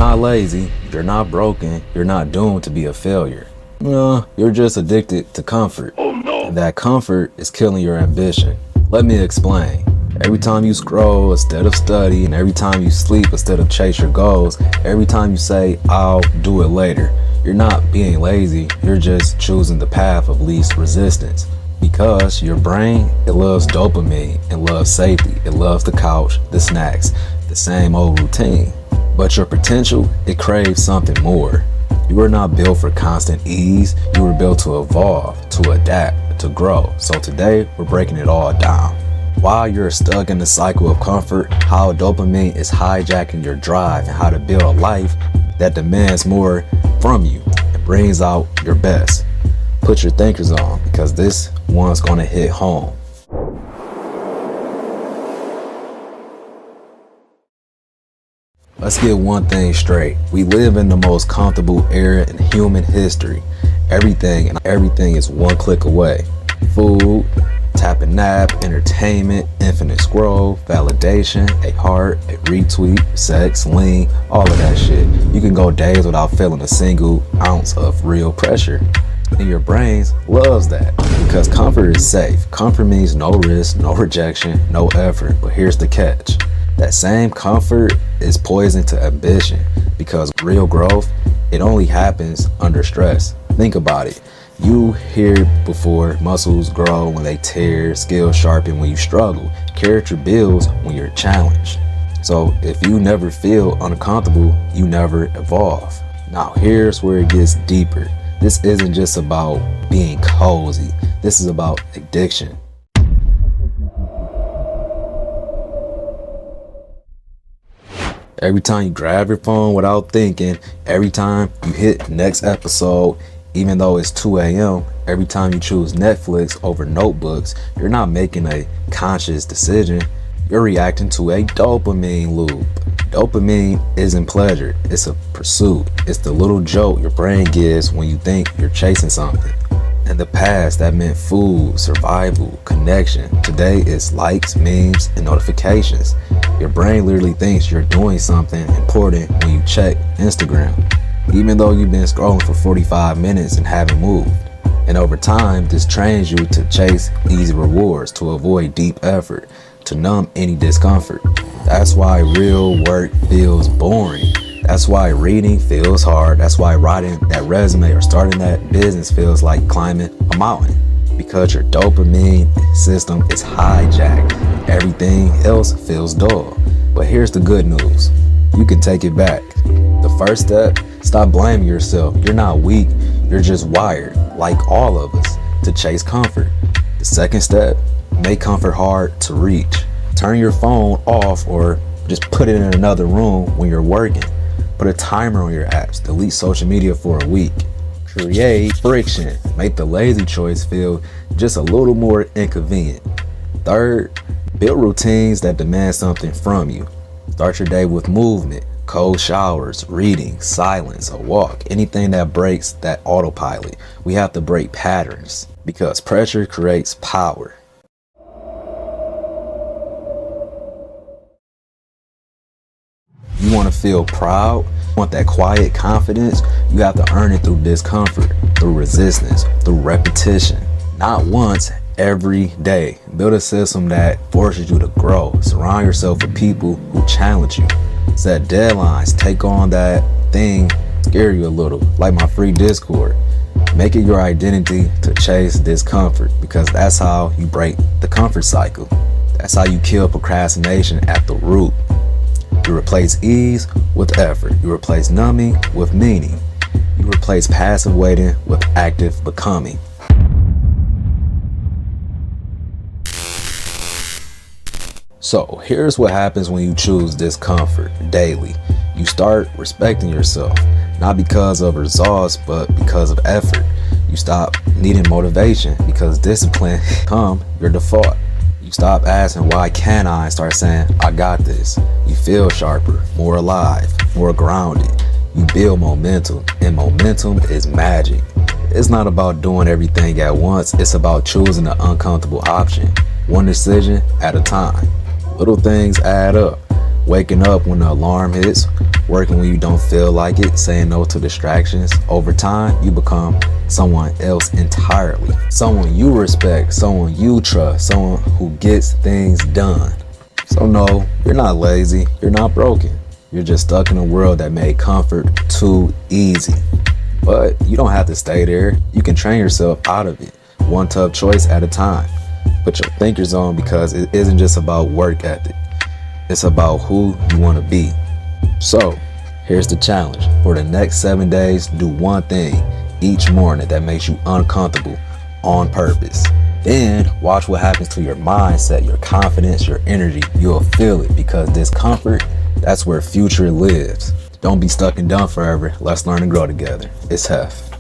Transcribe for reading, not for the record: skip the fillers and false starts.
not lazy, you're not broken, you're not doomed to be a failure. No, you're just addicted to comfort. Oh no! And that comfort is killing your ambition. Let me explain. Every time you scroll instead of study, and every time you sleep instead of chase your goals, every time you say, I'll do it later, you're not being lazy, you're just choosing the path of least resistance. Because your brain, it loves dopamine, it loves safety, it loves the couch, the snacks, the same old routine. But your potential, it craves something more. You were not built for constant ease, you were built to evolve, to adapt, to grow. So today, we're breaking it all down. Why you're stuck in the cycle of comfort, how dopamine is hijacking your drive, and how to build a life that demands more from you and brings out your best. Put your thinkers on, because this one's gonna hit home. Let's get one thing straight. We live in the most comfortable era in human history. Everything is one click away. Food, tap and nap, entertainment, infinite scroll, validation, a heart, a retweet, sex, lean, all of that shit. You can go days without feeling a single ounce of real pressure. And your brains loves that because comfort is safe. Comfort means no risk, no rejection, no effort. But here's the catch. That same comfort is poison to ambition because real growth, it only happens under stress. Think about it. You hear before, muscles grow when they tear, skills sharpen when you struggle, character builds when you're challenged. So if you never feel uncomfortable, you never evolve. Now here's where it gets deeper. This isn't just about being cozy. This is about addiction. Every time you grab your phone without thinking, every time you hit next episode, even though it's 2 a.m., every time you choose Netflix over notebooks, you're not making a conscious decision. You're reacting to a dopamine loop. Dopamine isn't pleasure, it's a pursuit. It's the little jolt your brain gives when you think you're chasing something. In the past, that meant food, survival, connection. Today, it's likes, memes, and notifications. Your brain literally thinks you're doing something important when you check Instagram, even though you've been scrolling for 45 minutes and haven't moved. And over time, this trains you to chase easy rewards, to avoid deep effort, to numb any discomfort. That's why real work feels boring. That's why reading feels hard. That's why writing that resume or starting that business feels like climbing a mountain. Because your dopamine system is hijacked. Everything else feels dull. But here's the good news. You can take it back. The first step, stop blaming yourself. You're not weak. You're just wired, like all of us, to chase comfort. The second step, make comfort hard to reach. Turn your phone off or just put it in another room when you're working. Put a timer on your apps. Delete social media for a week. Create friction. Make the lazy choice feel just a little more inconvenient. Third, build routines that demand something from you. Start your day with movement, cold showers, reading, silence, a walk, anything that breaks that autopilot. We have to break patterns because pressure creates power. You want to feel proud, want that quiet confidence, you have to earn it through discomfort, through resistance, through repetition. Not once, every day. Build a system that forces you to grow. Surround yourself with people who challenge you. Set deadlines, take on that thing, scare you a little, like my free Discord. Make it your identity to chase discomfort because that's how you break the comfort cycle. That's how you kill procrastination at the root. You replace ease with effort. You replace numbing with meaning. You replace passive waiting with active becoming. So here's what happens when you choose discomfort daily. You start respecting yourself, not because of results, but because of effort. You stop needing motivation because discipline becomes your default. You stop asking why can't I and start saying I got this. You feel sharper, more alive, more grounded. You build momentum, and momentum is magic. It's not about doing everything at once, it's about choosing the uncomfortable option, one decision at a time. Little things add up. Waking up when the alarm hits, working when you don't feel like it, saying no to distractions. Over time, you become someone else entirely. Someone you respect, someone you trust, someone who gets things done. So no, you're not lazy, you're not broken. You're just stuck in a world that made comfort too easy. But you don't have to stay there. You can train yourself out of it, one tough choice at a time. Put your thinkers on, because it isn't just about work ethic. It's about who you want to be. So here's the challenge. For the next 7 days, do one thing each morning that makes you uncomfortable on purpose. Then watch what happens to your mindset, your confidence, your energy. You'll feel it, because discomfort, that's where future lives. Don't be stuck and done forever. Let's learn and grow together. It's Heff.